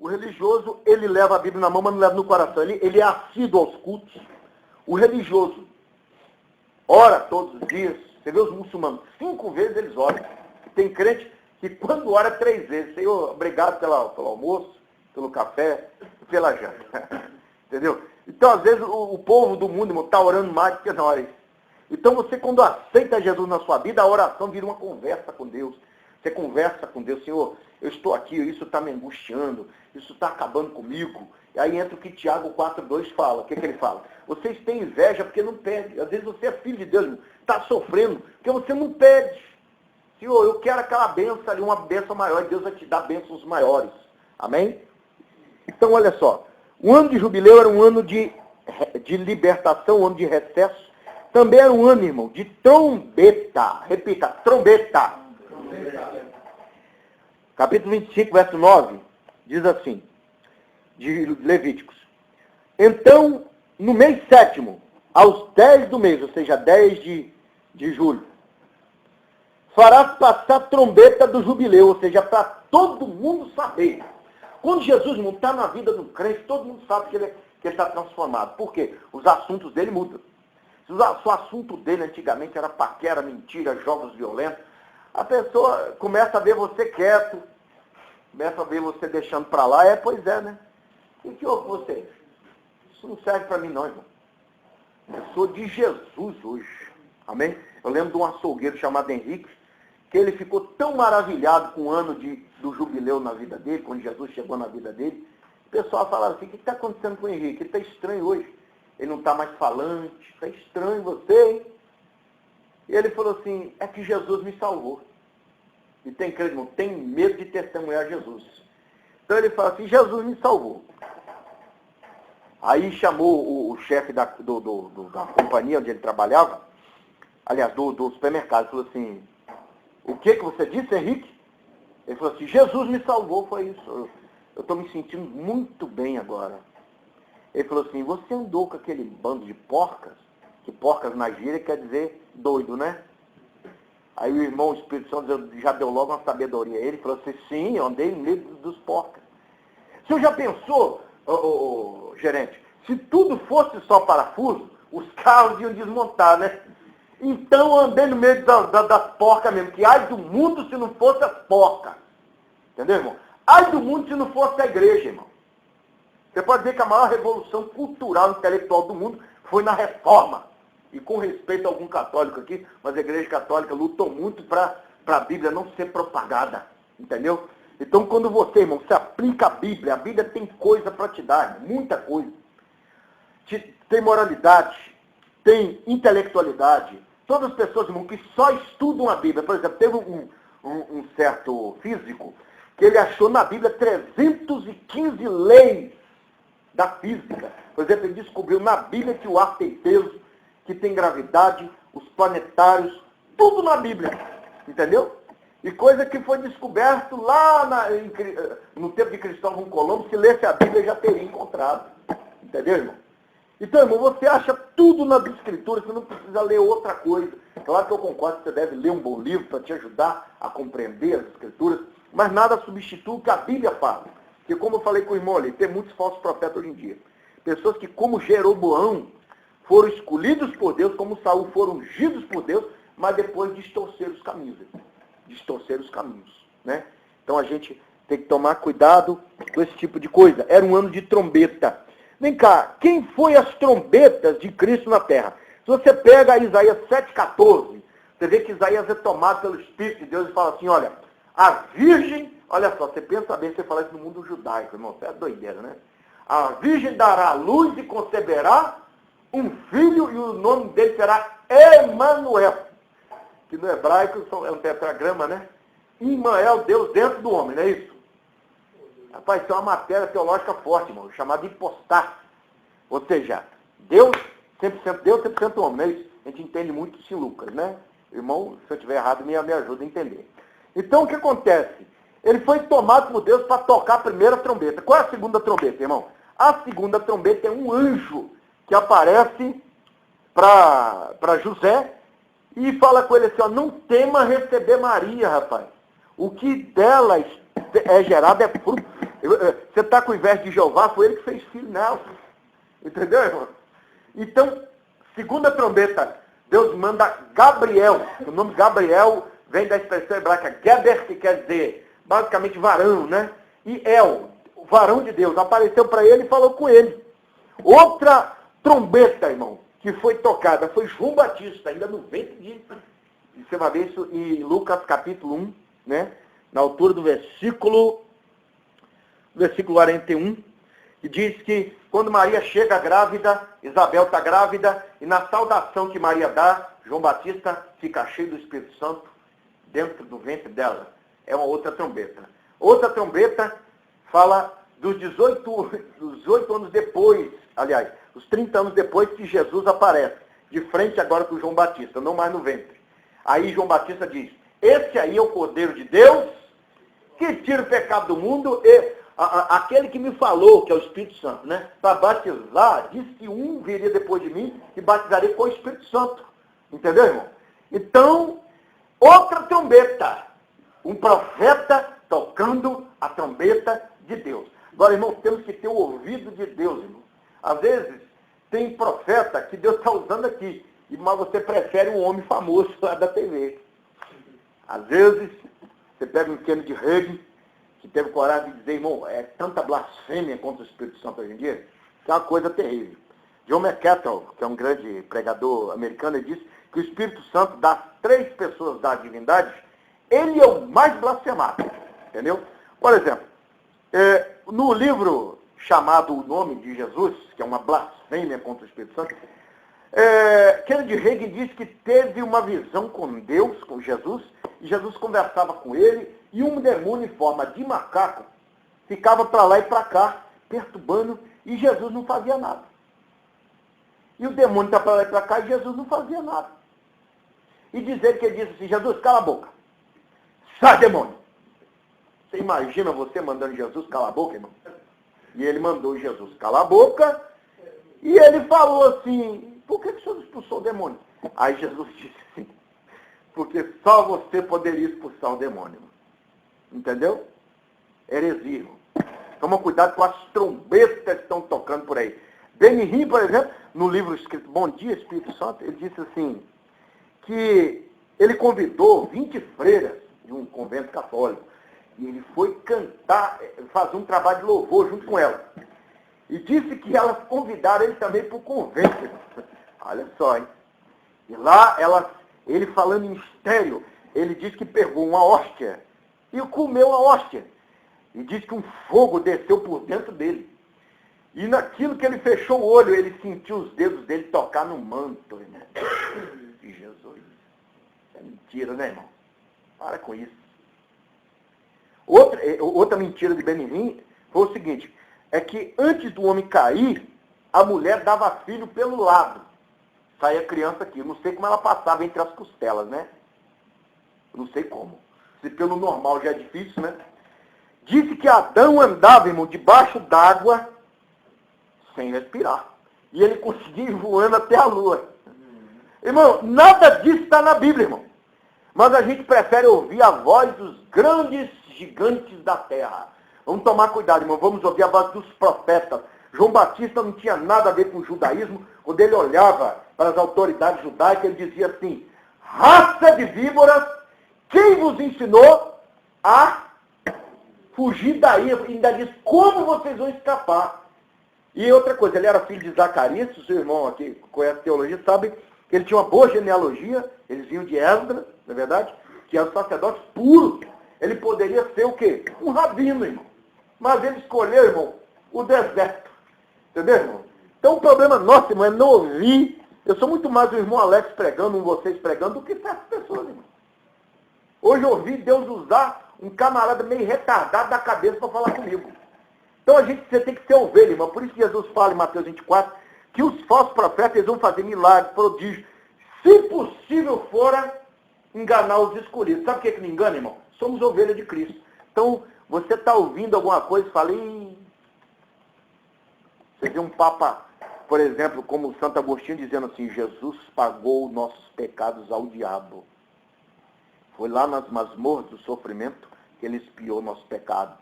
O religioso, ele leva a Bíblia na mão, mas não leva no coração. Ele é assíduo aos cultos. O religioso ora todos os dias. Você vê os muçulmanos, 5 vezes eles oram. Tem crente que quando ora 3 vezes. Senhor, obrigado pelo almoço, pelo café, pela janta. Entendeu? Então, às vezes, o povo do mundo está orando mais do que nós. Então, você, quando aceita Jesus na sua vida, a oração vira uma conversa com Deus. Você conversa com Deus, Senhor, eu estou aqui, isso está me angustiando, isso está acabando comigo. E aí entra o que Tiago 4,2 fala. O que ele fala? Vocês têm inveja porque não pedem. Às vezes você é filho de Deus, está sofrendo, porque você não pede. Senhor, eu quero aquela bênção ali, uma bênção maior, e Deus vai te dar bênçãos maiores. Amém? Então, olha só. O ano de jubileu era um ano de libertação, um ano de recesso. Também era um ano, irmão, de trombeta. Repita, trombeta. Capítulo 25, verso 9, diz assim, de Levíticos. Então, no mês 7º, aos 10 do mês, ou seja, 10 de julho, farás passar a trombeta do jubileu, ou seja, para todo mundo saber. Quando Jesus não está na vida do crente, todo mundo sabe que ele está transformado. Por quê? Os assuntos dele mudam. Se o assunto dele antigamente era paquera, mentira, jogos violentos, a pessoa começa a ver você quieto, começa a ver você deixando para lá, pois é, né? O que houve com você? Isso não serve para mim não, irmão. Eu sou de Jesus hoje. Amém? Eu lembro de um açougueiro chamado Henrique, que ele ficou tão maravilhado com o ano do jubileu na vida dele, quando Jesus chegou na vida dele. O pessoal falava assim, o que está acontecendo com o Henrique? Ele está estranho hoje. Ele não está mais falante, está estranho você, hein? E ele falou assim, é que Jesus me salvou. E tem crente, irmão, tem medo de testemunhar Jesus. Então ele fala assim, Jesus me salvou. Aí chamou o chefe da companhia onde ele trabalhava, aliás, do supermercado, falou assim, o que você disse, Henrique? Ele falou assim, Jesus me salvou, foi isso. Eu estou me sentindo muito bem agora. Ele falou assim, você andou com aquele bando de porcas? Que porcas na gíria quer dizer doido, né? Aí o irmão o Espírito Santo já deu logo uma sabedoria a ele. Falou assim, sim, eu andei no meio dos porcas. O senhor já pensou, gerente, se tudo fosse só parafuso, os carros iam desmontar, né? Então eu andei no meio das porcas mesmo. Que ai do mundo se não fosse as porcas. Entendeu, irmão? Ai do mundo se não fosse a igreja, irmão. Você pode dizer que a maior revolução cultural e intelectual do mundo foi na reforma. E com respeito a algum católico aqui, mas a igreja católica lutou muito para a Bíblia não ser propagada. Entendeu? Então quando você, irmão, se aplica a Bíblia tem coisa para te dar, irmão, muita coisa. Tem moralidade, tem intelectualidade. Todas as pessoas, irmão, que só estudam a Bíblia. Por exemplo, teve um certo físico que ele achou na Bíblia 315 leis da física. Por exemplo, ele descobriu na Bíblia que o ar tem peso, que tem gravidade, os planetários, tudo na Bíblia. Entendeu? E coisa que foi descoberto lá no tempo de Cristóvão Colombo, se lesse a Bíblia já teria encontrado. Entendeu, irmão? Então, irmão, você acha tudo nas escrituras, você não precisa ler outra coisa. Claro que eu concordo que você deve ler um bom livro para te ajudar a compreender as escrituras, mas nada substitui o que a Bíblia fala. Porque como eu falei com o irmão ali, tem muitos falsos profetas hoje em dia. Pessoas que, como Jeroboão, foram escolhidos por Deus, como Saul foram ungidos por Deus, mas depois distorceram os caminhos. Distorceram os caminhos, né? Então a gente tem que tomar cuidado com esse tipo de coisa. Era um ano de trombeta. Vem cá, quem foi as trombetas de Cristo na terra? Se você pega Isaías 7,14, você vê que Isaías é tomado pelo Espírito de Deus e fala assim, olha, a virgem, olha só, você pensa bem, você fala isso no mundo judaico, irmão, você é doideira, né? A virgem dará luz e conceberá um filho e o nome dele será Emanuel. Que no hebraico é um tetragrama, né? Imael, Deus dentro do homem, não é isso? Rapaz, isso é uma matéria teológica forte, irmão, chamada hipostáse. Ou seja, Deus 100% Deus, 100% homem, não é isso? A gente entende muito isso em Lucas, né? Irmão, se eu estiver errado, me ajuda a entender. Então, o que acontece? Ele foi tomado por Deus para tocar a primeira trombeta. Qual é a segunda trombeta, irmão? A segunda trombeta é um anjo que aparece para José e fala com ele assim, ó, não tema receber Maria, rapaz. O que dela é gerado é fruto. Você está com inveja de Jeová, foi ele que fez filho nela. Entendeu, irmão? Então, segunda trombeta, Deus manda Gabriel. O nome Gabriel vem da expressão hebraica Geber, que quer dizer, basicamente, varão, né? E El, o varão de Deus, apareceu para ele e falou com ele. Outra trombeta, irmão, que foi tocada, foi João Batista, ainda no ventre de... Você vai ver isso em Lucas capítulo 1, né? Na altura do versículo 41, que diz que quando Maria chega grávida, Isabel está grávida, e na saudação que Maria dá, João Batista fica cheio do Espírito Santo dentro do ventre dela. É uma outra trombeta. Outra trombeta fala dos 18 anos depois, aliás, os 30 anos depois que Jesus aparece, de frente agora com João Batista, não mais no ventre. Aí João Batista diz, esse aí é o Cordeiro de Deus, que tira o pecado do mundo, e aquele que me falou, que é o Espírito Santo, né? Para batizar, disse que um viria depois de mim e batizaria com o Espírito Santo. Entendeu, irmão? Então, outra trombeta. Um profeta tocando a trombeta de Deus. Agora, irmão, temos que ter o ouvido de Deus, irmão. Às vezes, tem profeta que Deus está usando aqui, mas você prefere um homem famoso lá da TV. Às vezes, você pega um Kennedy Hagin, que teve coragem de dizer, irmão, é tanta blasfêmia contra o Espírito Santo hoje em dia, que é uma coisa terrível. John McCattle, que é um grande pregador americano, ele disse que o Espírito Santo, das 3 pessoas da divindade, ele é o mais blasfemado, entendeu? Por exemplo, no livro chamado O Nome de Jesus, que é uma blasfêmia contra o Espírito Santo, Kennedy Hagin diz que teve uma visão com Deus, com Jesus, e Jesus conversava com ele, e um demônio em forma de macaco ficava para lá e para cá, perturbando, e Jesus não fazia nada. E o demônio está para lá e para cá, e Jesus não fazia nada. E dizer que ele disse assim, Jesus, cala a boca. Sai, demônio. Você imagina você mandando Jesus calar a boca, irmão? E ele mandou Jesus calar a boca, e ele falou assim, por que o senhor expulsou o demônio? Aí Jesus disse assim, porque só você poderia expulsar o demônio. Entendeu? Heresia, irmão. Toma cuidado com as trombetas que estão tocando por aí. Benihim, por exemplo, no livro escrito Bom Dia, Espírito Santo, ele disse assim, que ele convidou 20 freiras de um convento católico, e ele foi cantar, fazer um trabalho de louvor junto com ela. E disse que elas convidaram ele também para o convento. Olha só, hein? E lá, ele falando em mistério, ele disse que pegou uma hóstia e comeu a hóstia. E disse que um fogo desceu por dentro dele. E naquilo que ele fechou o olho, ele sentiu os dedos dele tocar no manto, irmão. De Jesus. Isso é mentira, né, irmão? Para com isso. Outra mentira de Benihim foi o seguinte, é que antes do homem cair, a mulher dava filho pelo lado. Saía a criança aqui. Eu não sei como ela passava entre as costelas, né? Eu não sei como. Se pelo normal já é difícil, né? Disse que Adão andava, irmão, debaixo d'água, sem respirar. E ele conseguia ir voando até a lua. Irmão, nada disso está na Bíblia, irmão. Mas a gente prefere ouvir a voz dos grandes gigantes da terra. Vamos tomar cuidado, irmão. Vamos ouvir a voz dos profetas. João Batista não tinha nada a ver com o judaísmo. Quando ele olhava para as autoridades judaicas, ele dizia assim, raça de víboras, quem vos ensinou a fugir daí? Ainda diz, como vocês vão escapar? E outra coisa, ele era filho de Zacarias, o seu irmão aqui conhece teologia, sabe que ele tinha uma boa genealogia, eles vinham de Esdras, não é verdade? Que eram sacerdotes puros. Ele poderia ser o quê? Um rabino, irmão. Mas ele escolheu, irmão, o deserto. Entendeu, irmão? Então o problema nosso, irmão, é não ouvir. Eu sou muito mais o irmão Alex pregando, vocês pregando, do que certas pessoas, irmão. Hoje eu ouvi Deus usar um camarada meio retardado da cabeça para falar comigo. Então você tem que ser ovelha, irmão. Por isso que Jesus fala em Mateus 24, que os falsos profetas eles vão fazer milagres, prodígios. Se possível fora enganar os escolhidos. Sabe o que me engana, irmão? Somos ovelhas de Cristo. Então, você está ouvindo alguma coisa e fala, você vê um papa, por exemplo, como Santo Agostinho dizendo assim, Jesus pagou nossos pecados ao diabo. Foi lá nas masmorras do sofrimento que ele expiou nosso pecado.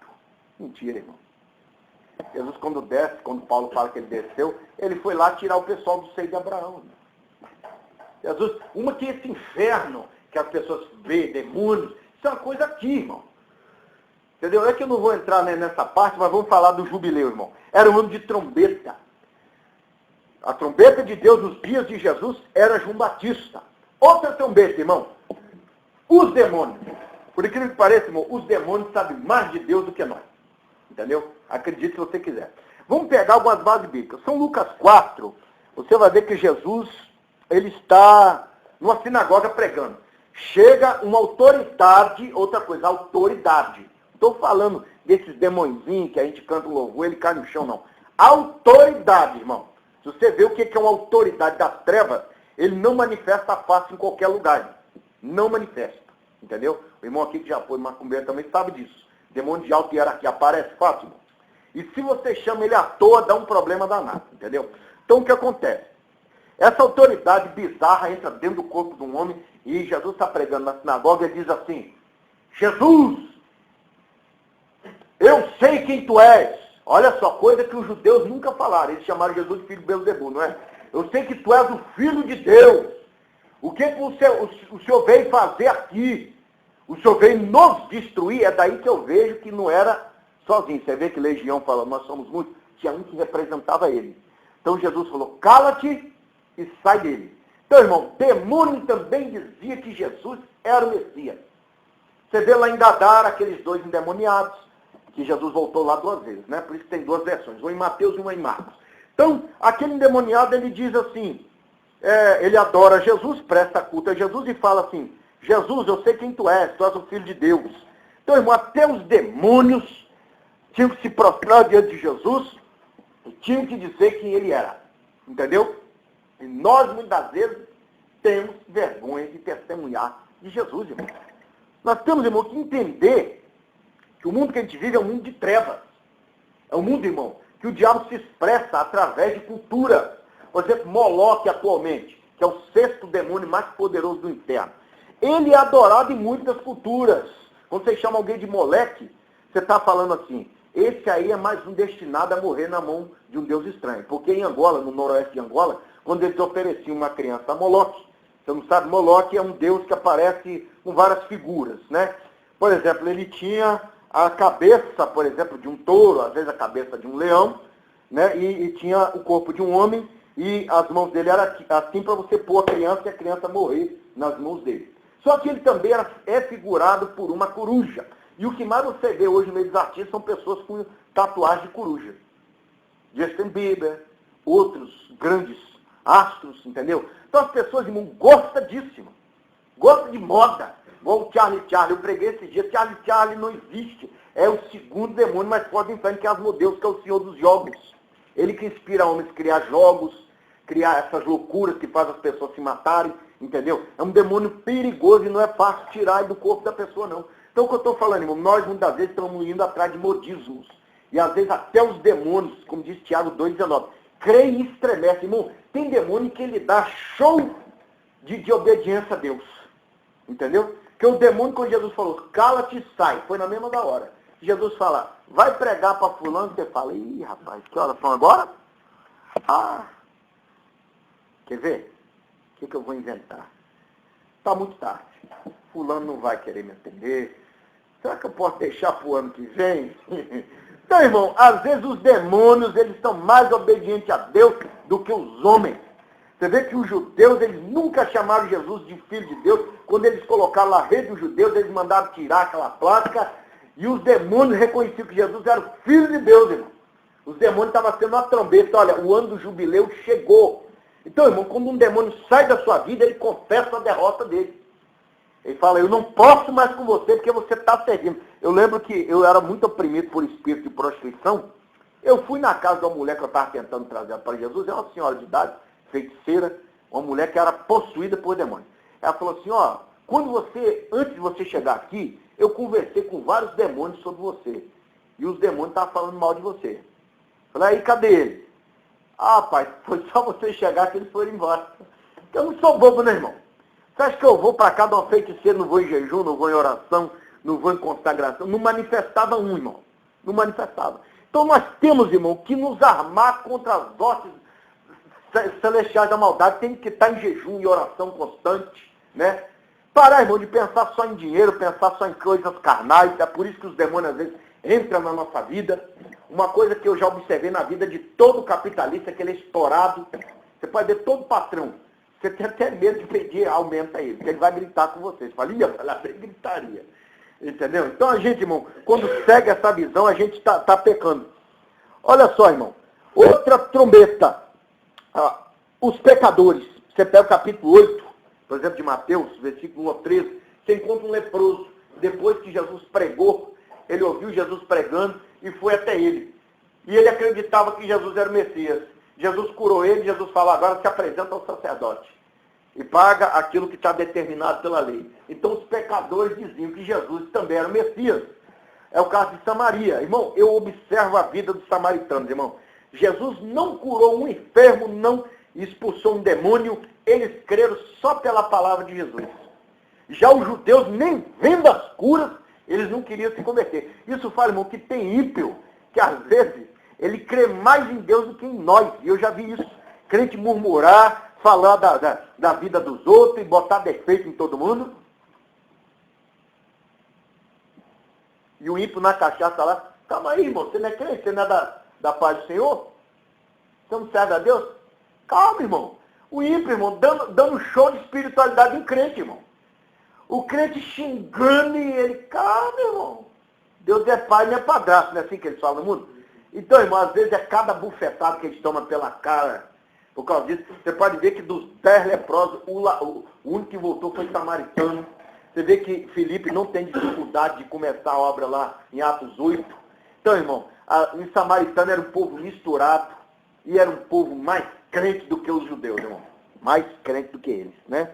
Mentira, irmão. Jesus, quando desce, quando Paulo fala que ele desceu, ele foi lá tirar o pessoal do seio de Abraão. Jesus, uma que esse inferno, que as pessoas veem, demônios, isso é uma coisa aqui, irmão. Entendeu? É que eu não vou entrar nessa parte, mas vamos falar do jubileu, irmão. Era um ano de trombeta. A trombeta de Deus nos dias de Jesus era João Batista. Outra trombeta, irmão. Os demônios. Por incrível que pareça, irmão, os demônios sabem mais de Deus do que nós. Entendeu? Acredite se você quiser. Vamos pegar algumas bases bíblicas. São Lucas 4, você vai ver que Jesus, ele está numa sinagoga pregando. Chega uma autoridade, outra coisa, autoridade. Estou falando desses demôniozinhos que a gente canta o louvor, ele cai no chão, não. Autoridade, irmão. Se você vê o que é uma autoridade das trevas, ele não manifesta fácil em qualquer lugar. Não manifesta. Entendeu? O irmão aqui que já foi macumbeiro também sabe disso. Demônio de alta hierarquia aparece fácil, irmão. E se você chama ele à toa, dá um problema danado. Entendeu? Então o que acontece? Essa autoridade bizarra entra dentro do corpo de um homem e Jesus está pregando na sinagoga e diz assim: Jesus, eu sei quem tu és. Olha só, coisa que os judeus nunca falaram. Eles chamaram Jesus de filho de Belzebu, não é? Eu sei que tu és o filho de Deus. O que o senhor veio fazer aqui? O senhor veio nos destruir? É daí que eu vejo que não era sozinho. Você vê que Legião fala, nós somos muitos. Tinha um que representava ele. Então Jesus falou, cala-te e sai dele. Então, irmão, demônio também dizia que Jesus era o Messias. Você vê lá em Gadara, aqueles dois endemoniados, que Jesus voltou lá 2 vezes, né? Por isso tem 2 versões, uma em Mateus e uma em Marcos. Então, aquele endemoniado, ele diz assim, ele adora Jesus, presta culto a Jesus e fala assim, Jesus, eu sei quem tu és o Filho de Deus. Então, irmão, até os demônios tinham que se prostrar diante de Jesus e tinham que dizer quem ele era. Entendeu? E nós, muitas vezes, temos vergonha de testemunhar de Jesus, irmão. Nós temos, irmão, que entender que o mundo que a gente vive é um mundo de trevas. É um mundo, irmão, que o diabo se expressa através de cultura. Por exemplo, Moloque atualmente, que é o 6º demônio mais poderoso do inferno. Ele é adorado em muitas culturas. Quando você chama alguém de moleque, você está falando assim, esse aí é mais um destinado a morrer na mão de um deus estranho. Porque em Angola, no noroeste de Angola, quando eles ofereciam uma criança a Moloque, você não sabe, Moloque é um deus que aparece com várias figuras, né? Por exemplo, ele tinha a cabeça, por exemplo, de um touro, às vezes a cabeça de um leão, né? E tinha o corpo de um homem e as mãos dele eram assim para você pôr a criança e a criança morrer nas mãos dele. Só que ele também é figurado por uma coruja. E o que mais você vê hoje no meio dos artistas são pessoas com tatuagem de coruja. Justin Bieber, outros grandes astros, entendeu? Então as pessoas, irmão, gostam disso, irmão. Gostam de moda. Igual o Charlie, eu preguei esse dia, Charlie não existe. É o 2º demônio mais forte do inferno, que é Asmodeus, que é o senhor dos jogos. Ele que inspira homens a criar jogos, criar essas loucuras que fazem as pessoas se matarem, entendeu? É um demônio perigoso e não é fácil tirar do corpo da pessoa, não. Então o que eu estou falando, irmão, nós muitas vezes estamos indo atrás de modismos. E às vezes até os demônios, como diz Tiago 2,19, creem e estremecem. Irmão, tem demônio que ele dá show de obediência a Deus. Entendeu? Porque o demônio, quando Jesus falou, cala-te e sai, foi na mesma da hora. Jesus fala, vai pregar para fulano, você fala, ih, rapaz, que horas são agora? Ah, quer ver? O que eu vou inventar? Está muito tarde. Fulano não vai querer me atender. Será que eu posso deixar para o ano que vem? Então, irmão, às vezes os demônios, eles são mais obedientes a Deus do que os homens. Você vê que os judeus, eles nunca chamaram Jesus de filho de Deus. Quando eles colocaram lá rei dos judeus, eles mandaram tirar aquela placa. E os demônios reconheciam que Jesus era o filho de Deus, irmão. Os demônios estavam sendo uma trombeta. Olha, o ano do jubileu chegou. Então, irmão, quando um demônio sai da sua vida, ele confessa a derrota dele. Ele fala, eu não posso mais com você porque você está servindo. Eu lembro que eu era muito oprimido por espírito de prostituição. Eu fui na casa de uma mulher que eu estava tentando trazer para Jesus. É uma senhora de idade, feiticeira, uma mulher que era possuída por demônio. Ela falou assim, ó, antes de você chegar aqui, eu conversei com vários demônios sobre você. E os demônios estavam falando mal de você. Falei, aí, cadê ele? Ah, pai, foi só você chegar que eles foram embora. Eu não sou bobo, né, irmão? Você acha que eu vou para cá de uma feiticeira, não vou em jejum, não vou em oração, não vou em consagração? Não manifestava um, irmão. Não manifestava. Então nós temos, irmão, que nos armar contra as hostes celestiais da maldade. Tem que estar em jejum e oração constante, né? Parar, irmão, de pensar só em dinheiro, pensar só em coisas carnais. É por isso que os demônios às vezes entram na nossa vida. Uma coisa que eu já observei na vida de todo capitalista é que ele é estourado. Você pode ver todo patrão. Você tem até medo de pedir aumento a ele, porque ele vai gritar com você. Você fala, ia falar, ele gritaria. Entendeu? Então a gente, irmão, quando segue essa visão, a gente está pecando. Olha só, irmão. Outra trombeta. Os pecadores. Você pega o capítulo 8, por exemplo, de Mateus, versículo 1 a 13. Você encontra um leproso. Depois que Jesus pregou, ele ouviu Jesus pregando e foi até ele. E ele acreditava que Jesus era o Messias. Jesus curou ele, Jesus falou, agora se apresenta ao sacerdote. E paga aquilo que está determinado pela lei. Então os pecadores diziam que Jesus também era o Messias. É o caso de Samaria. Irmão, eu observo a vida dos samaritanos, irmão. Jesus não curou um enfermo, não expulsou um demônio. Eles creram só pela palavra de Jesus. Já os judeus, nem vendo as curas, eles não queriam se converter. Isso fala, irmão, que tem ímpio, que às vezes ele crê mais em Deus do que em nós. E eu já vi isso. Crente murmurar, falar da vida dos outros e botar defeito em todo mundo. E o ímpio na cachaça lá, calma aí, irmão, você não é crente, você não é da paz do Senhor? Você não serve a Deus? Calma, irmão. O ímpio, irmão, dando show de espiritualidade em crente, irmão. O crente xingando e ele, calma, irmão. Deus é pai, não é padrasto, não é assim que eles falam no mundo? Então, irmão, às vezes é cada bufetada que eles tomam pela cara. Por causa disso, você pode ver que dos 10 leprosos, o único que voltou foi samaritano. Você vê que Filipe não tem dificuldade de começar a obra lá em Atos 8. Então, irmão, em Samaritano era um povo misturado e era um povo mais crente do que os judeus, irmão. Mais crente do que eles, né?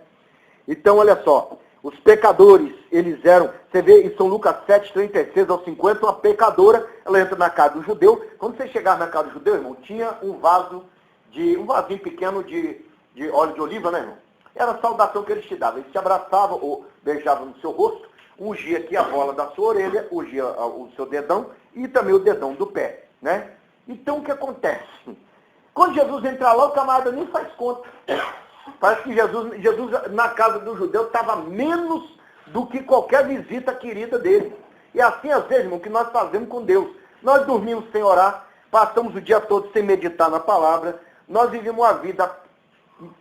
Então, olha só, os pecadores, eles eram, você vê em São Lucas 7, 36 ao 50, uma pecadora, ela entra na casa do judeu. Quando você chegar na casa do judeu, irmão, tinha um vasinho pequeno de óleo de oliva, né, irmão? Era a saudação que eles te davam. Eles te abraçavam ou beijavam no seu rosto, ungia aqui a bola da sua orelha, ungia o seu dedão e também o dedão do pé, né? Então, o que acontece? Quando Jesus entra lá, o camarada nem faz conta. Parece que Jesus na casa do judeu, estava menos do que qualquer visita querida dele. E assim, às vezes, irmão, que nós fazemos com Deus. Nós dormimos sem orar, passamos o dia todo sem meditar na palavra, nós vivemos uma vida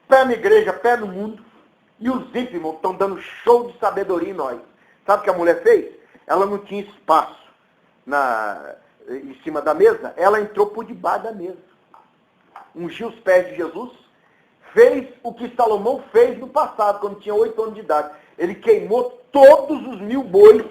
pé na igreja, pé no mundo, e os ímpios, irmão, estão dando show de sabedoria em nós. Sabe o que a mulher fez? Ela não tinha espaço em cima da mesa, ela entrou por debaixo da mesa. Ungiu os pés de Jesus, fez o que Salomão fez no passado, quando tinha 8 anos de idade. Ele queimou todos os 1000 bois,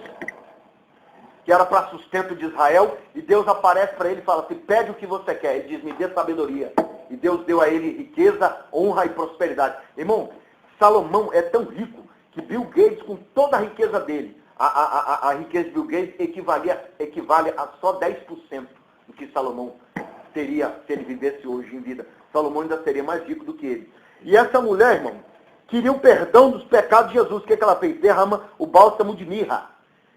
que era para sustento de Israel, e Deus aparece para ele e fala assim, pede o que você quer. Ele diz, me dê sabedoria. E Deus deu a ele riqueza, honra e prosperidade. Irmão, Salomão é tão rico que Bill Gates, com toda a riqueza dele, a riqueza de Bill Gates equivale a só 10% do que Salomão teria se ele vivesse hoje em vida. Salomão ainda seria mais rico do que ele. E essa mulher, irmão, queria o perdão dos pecados de Jesus. O que ela fez? Derrama o bálsamo de mirra,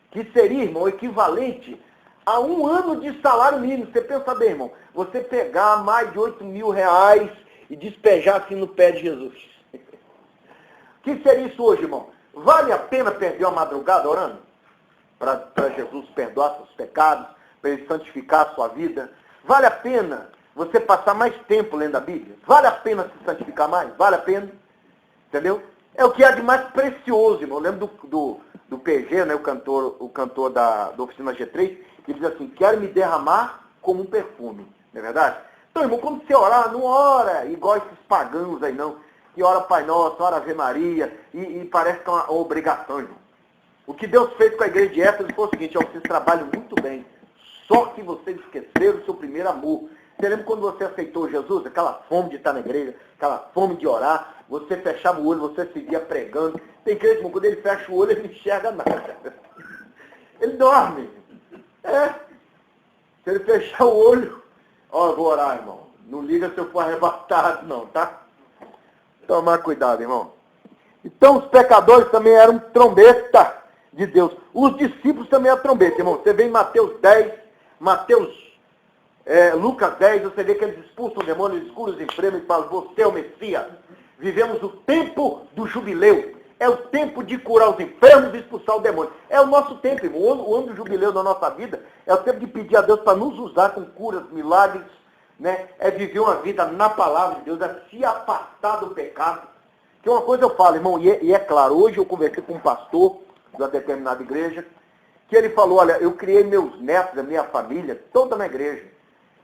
que seria, irmão, equivalente a 1 ano de salário mínimo. Você pensa bem, irmão, você pegar mais de 8.000 reais e despejar assim no pé de Jesus. O que seria isso hoje, irmão? Vale a pena perder uma madrugada orando? Para Jesus perdoar seus pecados, para ele santificar a sua vida? Vale a pena você passar mais tempo lendo a Bíblia? Vale a pena se santificar mais? Vale a pena? Entendeu? É o que há de mais precioso, irmão. Eu lembro do PG, né, o cantor da Oficina G3, que diz assim, quero me derramar como um perfume. Não é verdade? Então, irmão, quando você orar, não ora igual esses pagãos aí, não. Que ora Pai Nosso, ora Ave Maria, e parece que é uma obrigação, irmão. O que Deus fez com a igreja de Éfeso foi o seguinte, vocês trabalham muito bem, só que vocês esqueceram o seu primeiro amor. Você lembra quando você aceitou Jesus, aquela fome de estar na igreja, aquela fome de orar, você fechava o olho, você seguia pregando. Tem crente, irmão, quando ele fecha o olho, ele não enxerga nada. Ele dorme. Se ele fechar o olho, eu vou orar, irmão. Não liga se eu for arrebatado, não, tá? Tomar cuidado, irmão. Então, os pecadores também eram trombeta de Deus. Os discípulos também eram trombeta, irmão. Você vê em Mateus 10, Mateus Lucas 10, você vê que eles expulsam demônios, eles curam os enfermos e falam, você é o Messias. Vivemos o tempo do jubileu. É o tempo de curar os enfermos e expulsar o demônio. É o nosso tempo, irmão. O ano do jubileu da nossa vida é o tempo de pedir a Deus para nos usar com curas, milagres, né? É viver uma vida na palavra de Deus, é se afastar do pecado. Que uma coisa eu falo, irmão, e é claro, hoje eu conversei com um pastor de uma determinada igreja, que ele falou, olha, eu criei meus netos, a minha família, toda na igreja.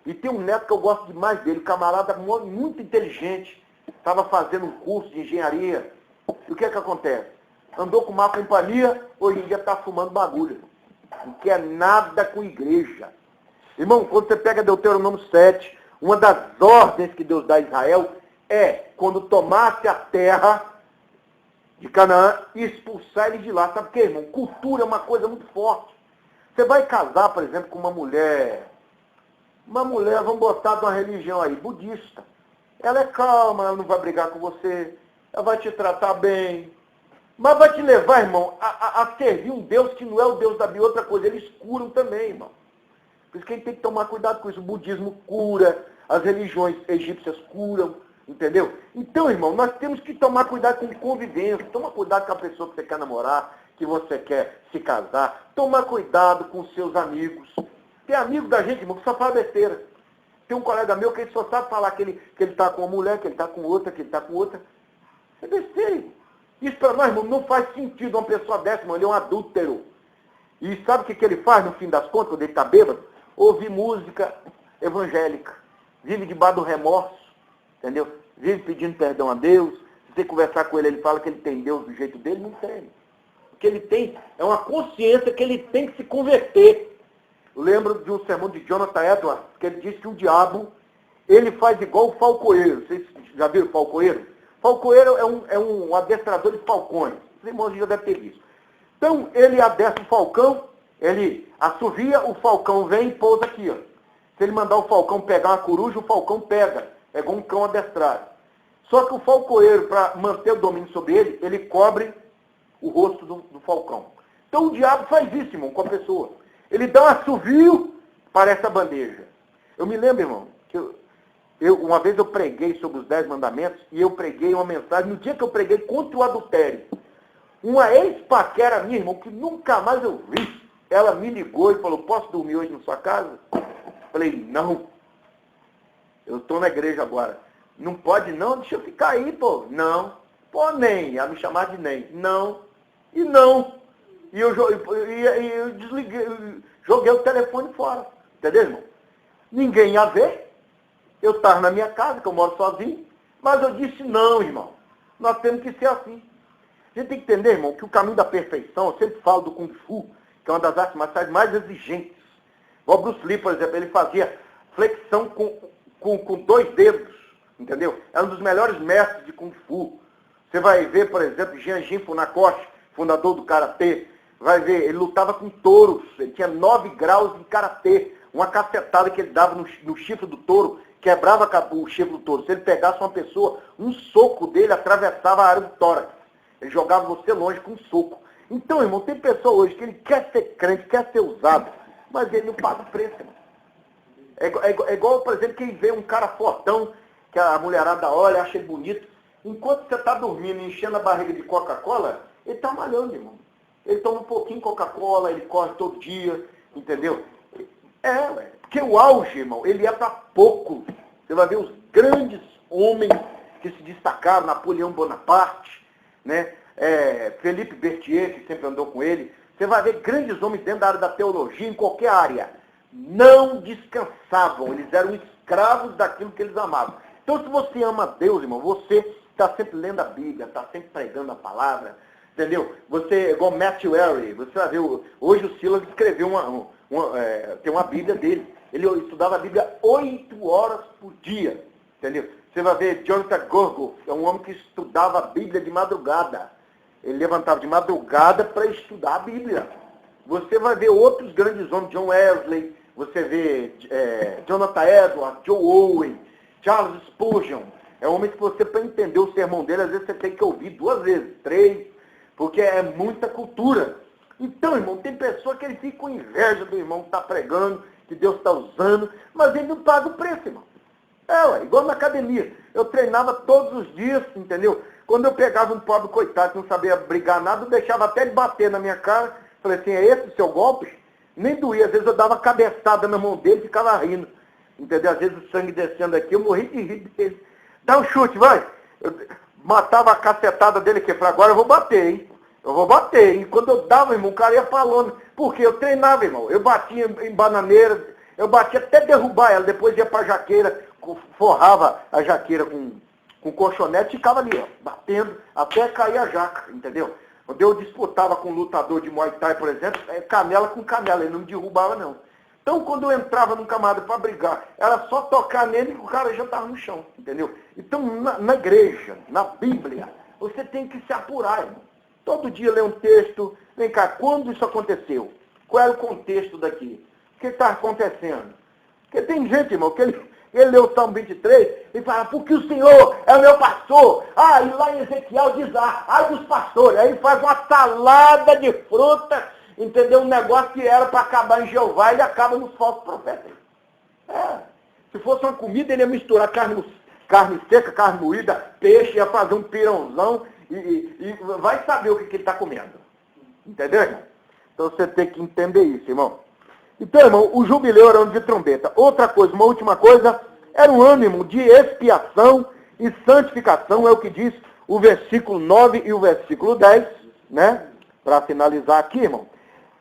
E tem um neto que eu gosto demais dele, camarada muito inteligente, estava fazendo um curso de engenharia. E o que é que acontece? Andou com má companhia, hoje em dia está fumando bagulho. Não quer nada com igreja. Irmão, quando você pega Deuteronômio 7, uma das ordens que Deus dá a Israel é, quando tomasse a terra de Canaã, expulsar ele de lá. Sabe por quê, irmão? Cultura é uma coisa muito forte. Você vai casar, por exemplo, com uma mulher, vamos botar de uma religião aí, budista. Ela é calma, ela não vai brigar com você, ela vai te tratar bem, mas vai te levar, irmão, a servir um Deus que não é o Deus da Bíblia. Outra coisa, eles curam também, irmão. Por isso que a gente tem que tomar cuidado com isso. O budismo cura, as religiões egípcias curam, entendeu? Então, irmão, nós temos que tomar cuidado com convivência, toma cuidado com a pessoa que você quer namorar, que você quer se casar, toma cuidado com seus amigos. Tem amigo da gente, irmão, que só fala besteira. Tem um colega meu que ele só sabe falar que ele está com uma mulher, que ele está com outra, que ele está com outra. É besteira. Isso para nós, irmão, não faz sentido uma pessoa dessa, irmão. Ele é um adúltero. E sabe o que ele faz no fim das contas, quando ele está bêbado? Ouvir música evangélica. Vive debaixo do remorso, entendeu? Vive pedindo perdão a Deus. Se você conversar com ele, ele fala que ele tem Deus do jeito dele. Não tem. O que ele tem é uma consciência que ele tem que se converter. Eu lembro de um sermão de Jonathan Edwards, que ele disse que o diabo, ele faz igual o falcoeiro. Vocês já viram o falcoeiro? Falcoeiro é um adestrador de falcões. Os irmãos já devem ter visto. Então, ele adestra o falcão, ele assovia, o falcão vem e pousa aqui, ó. Se ele mandar o falcão pegar uma coruja, o falcão pega. É igual um cão adestrado. Só que o falcoeiro, para manter o domínio sobre ele, ele cobre o rosto do falcão. Então, o diabo faz isso, irmão, com a pessoa. Ele dá um assovio para essa bandeja. Eu me lembro, irmão, que uma vez eu preguei sobre os 10 mandamentos e eu preguei uma mensagem, no dia que eu preguei contra o adultério. Uma ex-paquera minha, irmão, que nunca mais eu vi, ela me ligou e falou, posso dormir hoje na sua casa? Falei, não. Eu estou na igreja agora. Não pode não? Deixa eu ficar aí, pô. Não. Pô, nem. Ela me chamava de nem. Não. E não. E eu desliguei, joguei o telefone fora. Entendeu, irmão? Ninguém ia ver. Eu estava na minha casa, que eu moro sozinho. Mas eu disse, não, irmão. Nós temos que ser assim. A gente tem que entender, irmão, que o caminho da perfeição, eu sempre falo do Kung Fu, que é uma das artes marciais mais exigentes. O Bruce Lee, por exemplo, ele fazia flexão com 2 dedos. Entendeu? É um dos melhores mestres de Kung Fu. Você vai ver, por exemplo, Jianjin Funakoshi, fundador do Karatê. Vai ver, ele lutava com touros. Ele tinha 9 graus de Karatê. Uma cacetada que ele dava no chifre do touro, quebrava o chifre do touro. Se ele pegasse uma pessoa, um soco dele atravessava a área do tórax. Ele jogava você longe com um soco. Então, irmão, tem pessoa hoje que ele quer ser crente, quer ser usado, mas ele não paga o preço, irmão. É igual, por exemplo, quem vê um cara fortão, que a mulherada olha, acha ele bonito. Enquanto você está dormindo e enchendo a barriga de Coca-Cola, ele está malhando, irmão. Ele toma um pouquinho de Coca-Cola, ele corre todo dia, entendeu? Porque o auge, irmão, ele é para pouco. Você vai ver os grandes homens que se destacaram, Napoleão Bonaparte, né? Felipe Berthier, que sempre andou com ele. Você vai ver grandes homens dentro da área da teologia, em qualquer área. Não descansavam, eles eram escravos daquilo que eles amavam. Então, se você ama Deus, irmão, você está sempre lendo a Bíblia, está sempre pregando a palavra, entendeu? Você, igual Matthew Henry, você vai ver, hoje o Silas escreveu tem uma Bíblia dele. Ele estudava a Bíblia 8 horas por dia, entendeu? Você vai ver Jonathan Gorgo, é um homem que estudava a Bíblia de madrugada. Ele levantava de madrugada para estudar a Bíblia. Você vai ver outros grandes homens, John Wesley, você vê Jonathan Edwards, Joe Owen, Charles Spurgeon. É homem que você, para entender o sermão dele, às vezes você tem que ouvir 2 vezes, 3, porque é muita cultura. Então, irmão, tem pessoa que ele fica com inveja do irmão que está pregando, que Deus está usando, mas ele não paga o preço, irmão. Igual na academia. Eu treinava todos os dias, entendeu? Quando eu pegava um pobre coitado que não sabia brigar nada, eu deixava até ele bater na minha cara. Falei assim, é esse o seu golpe? Nem doía. Às vezes eu dava cabeçada na mão dele e ficava rindo. Entendeu? Às vezes o sangue descendo aqui, eu morri de rir dele. Dá um chute, vai. Eu matava a cacetada dele aqui. Eu falei, agora eu vou bater, hein? Eu vou bater. E quando eu dava, irmão, o cara ia falando. Porque eu treinava, irmão. Eu batia em bananeira, eu batia até derrubar ela. Depois ia pra jaqueira, forrava a jaqueira com colchonete e ficava ali, ó, batendo até cair a jaca, entendeu? Quando eu disputava com um lutador de Muay Thai, por exemplo, canela com canela, ele não me derrubava, não. Então, quando eu entrava num camarada para brigar, era só tocar nele e o cara já estava no chão, entendeu? Então, na igreja, na Bíblia, você tem que se apurar, irmão. Todo dia ler um texto. Vem cá, quando isso aconteceu? Qual era o contexto daqui? O que está acontecendo? Porque tem gente, irmão, que ele lê o Salmo 23 e fala, porque o Senhor é o meu pastor. E lá em Ezequiel diz lá, ai dos pastores. Aí faz uma salada de fruta, entendeu? Um negócio que era para acabar em Jeová, ele acaba nos falsos profetas. Se fosse uma comida, ele ia misturar carne seca, carne moída, peixe, ia fazer um pirãozão e vai saber o que ele está comendo. Entendeu, irmão? Então você tem que entender isso, irmão. Então, irmão, o jubileu era um ano de trombeta. Outra coisa, uma última coisa, era um ânimo de expiação e santificação, é o que diz o versículo 9 e o versículo 10, né? Para finalizar aqui, irmão.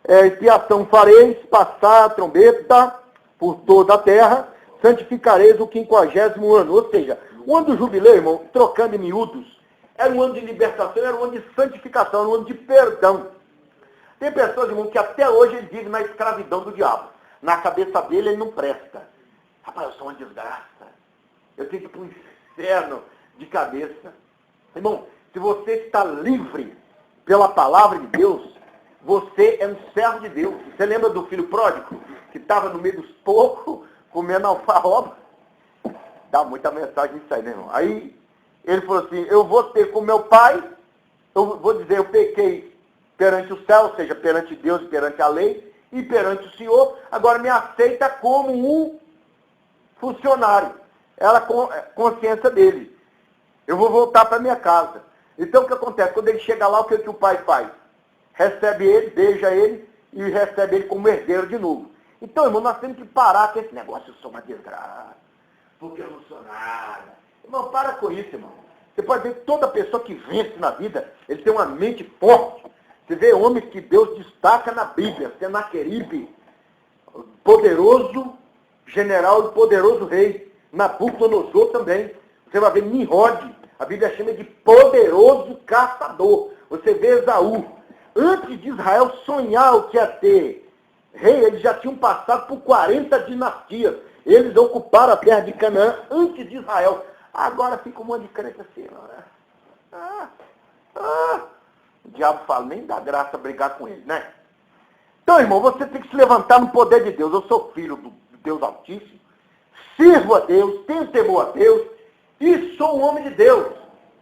Expiação fareis, passar a trombeta por toda a terra, santificareis o 50º ano. Ou seja, o ano do jubileu, irmão, trocando em miúdos, era um ano de libertação, era um ano de santificação, era um ano de perdão. Tem pessoas, irmão, que até hoje ele vive na escravidão do diabo. Na cabeça dele, ele não presta. Rapaz, eu sou uma desgraça. Eu tenho que ir para o inferno de cabeça. Irmão, se você está livre pela palavra de Deus, você é um servo de Deus. Você lembra do filho pródigo? Que estava no meio dos porcos, comendo alfarroba? Dá muita mensagem isso aí, né, irmão? Aí, ele falou assim, eu vou ter com meu pai, eu vou dizer, eu pequei perante o céu, ou seja, perante Deus, perante a lei, e perante o Senhor, agora me aceita como um funcionário. Ela com consciência dele. Eu vou voltar para minha casa. Então o que acontece? Quando ele chega lá, o que o pai faz? Recebe ele, beija ele e recebe ele como herdeiro de novo. Então, irmão, nós temos que parar com esse negócio, eu sou uma desgraça, porque eu não sou nada. Irmão, para com isso, irmão. Você pode ver que toda pessoa que vence na vida, ele tem uma mente forte. Você vê homens que Deus destaca na Bíblia, Senaqueribe, poderoso general e poderoso rei, Nabucodonosor também. Você vai ver Nimrod, a Bíblia chama de poderoso caçador. Você vê Esaú. Antes de Israel sonhar o que ia ter rei, eles já tinham passado por 40 dinastias. Eles ocuparam a terra de Canaã antes de Israel. Agora fica um monte de crente assim, né? O diabo fala, nem dá graça brigar com ele, né? Então, irmão, você tem que se levantar no poder de Deus. Eu sou filho do Deus Altíssimo, sirvo a Deus, tenho temor a Deus e sou um homem de Deus.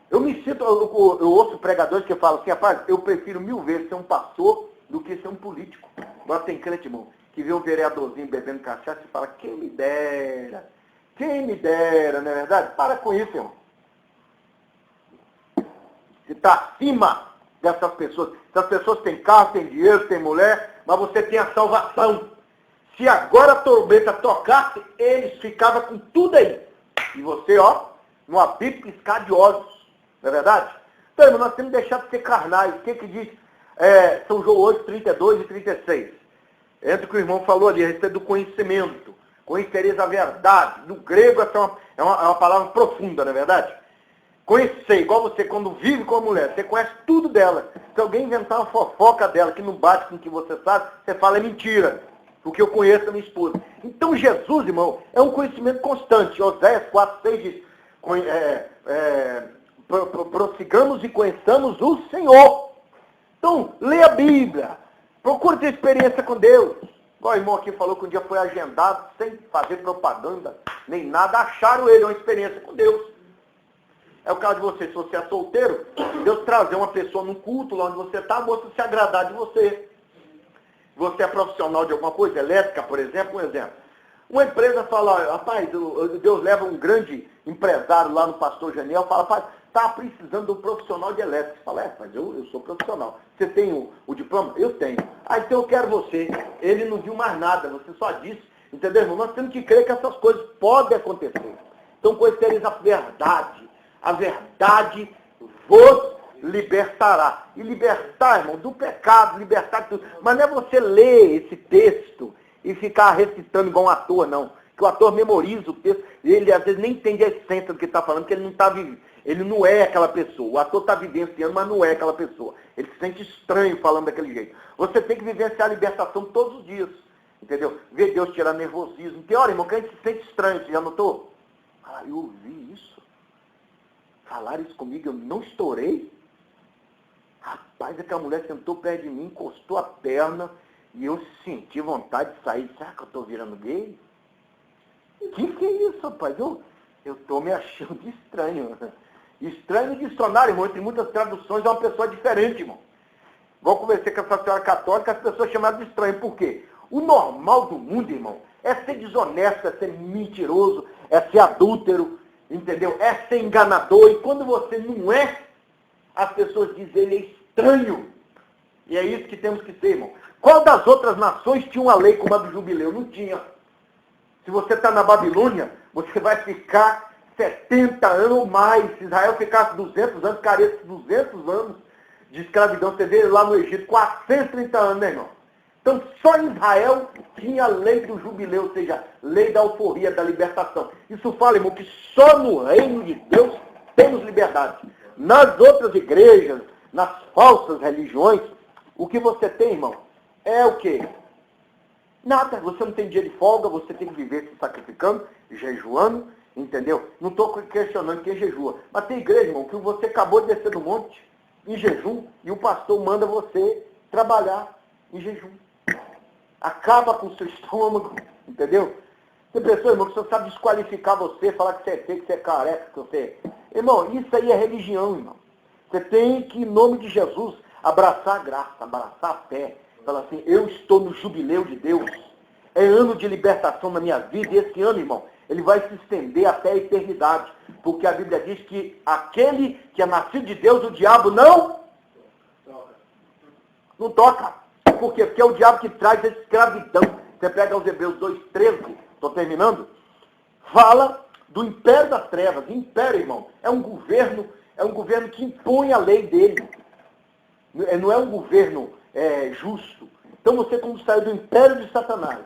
Eu me sinto, eu ouço pregadores que falam assim, rapaz, eu prefiro 1000 vezes ser um pastor do que ser um político. Agora tem crente, irmão, que vê um vereadorzinho bebendo cachaça e fala, quem me dera, não é verdade? Para com isso, irmão. Você está acima dessas pessoas. Essas pessoas têm carro, têm dinheiro, têm mulher, mas você tem a salvação. Se agora a trombeta tocasse, eles ficavam com tudo aí. E você, ó, no abrir piscar de olhos. Não é verdade? Então, irmão, nós temos que deixar de ser carnais. O que diz São João 8, 32 e 36? Entre o que o irmão falou ali, a respeito do conhecimento. Conhecereis a verdade. No grego, essa é uma palavra profunda, não é verdade? Conhecer, igual você, quando vive com a mulher, você conhece tudo dela. Se alguém inventar uma fofoca dela que não bate com o que você sabe, você fala, é mentira. Porque eu conheço a minha esposa. Então Jesus, irmão, é um conhecimento constante. Oséias 4:6 diz, prossigamos e conheçamos o Senhor. Então, lê a Bíblia. Procure ter experiência com Deus. Igual o irmão aqui falou que um dia foi agendado, sem fazer propaganda, nem nada, acharam ele uma experiência com Deus. É o caso de você, se você é solteiro, Deus trazer uma pessoa num culto lá onde você está, a moça se agradar de você. Você é profissional de alguma coisa, elétrica, por exemplo, um exemplo. Uma empresa fala, rapaz, Deus leva um grande empresário lá no Pastor Janiel, fala, rapaz, está precisando de um profissional de elétrica. Você fala, mas eu sou profissional. Você tem o diploma? Eu tenho. Ah, então eu quero você. Ele não viu mais nada, você só disse. Entendeu, irmão? Nós temos que crer que essas coisas podem acontecer. Então, conhecereis a verdade. A verdade vos libertará. E libertar, irmão, do pecado, libertar de tudo. Mas não é você ler esse texto e ficar recitando igual um ator, não. Que o ator memoriza o texto e ele às vezes nem entende a essência do que está falando, porque ele não está vivendo. Ele não é aquela pessoa. O ator está vivenciando, mas não é aquela pessoa. Ele se sente estranho falando daquele jeito. Você tem que vivenciar a libertação todos os dias. Entendeu? Ver Deus tirar nervosismo. Tem hora, irmão, que a gente se sente estranho. Você já notou? Ah, eu ouvi isso. Falaram isso comigo, eu não estourei. Rapaz, aquela mulher sentou perto de mim, encostou a perna e eu senti vontade de sair. Será que eu estou virando gay? Que é isso, rapaz? Eu estou me achando de estranho. Estranho de dicionário, irmão. Entre muitas traduções é uma pessoa diferente, irmão. Vou conversar com essa senhora católica, as pessoas chamaram de estranho. Por quê? O normal do mundo, irmão, é ser desonesto, é ser mentiroso, é ser adúltero, entendeu? É ser enganador. E quando você não é, as pessoas dizem, ele é estranho. E é isso que temos que ser, irmão. Qual das outras nações tinha uma lei como a do jubileu? Não tinha. Se você está na Babilônia, você vai ficar 70 anos ou mais. Se Israel ficasse 200 anos, ficaria 200 anos de escravidão. Você vê lá no Egito, 430 anos, né, irmão? Então, só em Israel tinha a lei do jubileu, ou seja, lei da alforria, da libertação. Isso fala, irmão, que só no reino de Deus temos liberdade. Nas outras igrejas, nas falsas religiões, o que você tem, irmão, é o quê? Nada. Você não tem dia de folga, você tem que viver se sacrificando, jejuando, entendeu? Não estou questionando quem jejua. Mas tem igreja, irmão, que você acabou de descer do monte em jejum e o pastor manda você trabalhar em jejum. Acaba com o seu estômago, entendeu? Tem pessoas, irmão, que só sabe desqualificar você, falar que você é feio, que você é careca, que você é... Irmão, isso aí é religião, irmão. Você tem que, em nome de Jesus, abraçar a graça, abraçar a fé. Falar assim, eu estou no jubileu de Deus. É ano de libertação na minha vida. E esse ano, irmão, ele vai se estender até a eternidade. Porque a Bíblia diz que aquele que é nascido de Deus, o diabo não toca. Por quê? Porque é o diabo que traz a escravidão. Você pega os Hebreus 2,13, estou terminando, fala do império das trevas. Império, irmão, é um governo que impõe a lei dele. Não é um governo justo. Então você, quando saiu do império de Satanás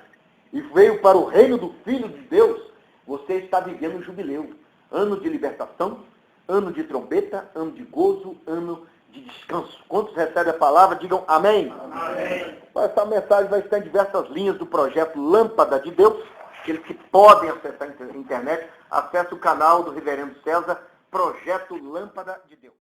e veio para o reino do Filho de Deus, você está vivendo um jubileu. Ano de libertação, ano de trombeta, ano de gozo, ano de descanso. Quantos recebem a palavra, digam amém. Amém. Essa mensagem vai estar em diversas linhas do projeto Lâmpada de Deus. Aqueles que podem acessar a internet, acesse o canal do Reverendo César, Projeto Lâmpada de Deus.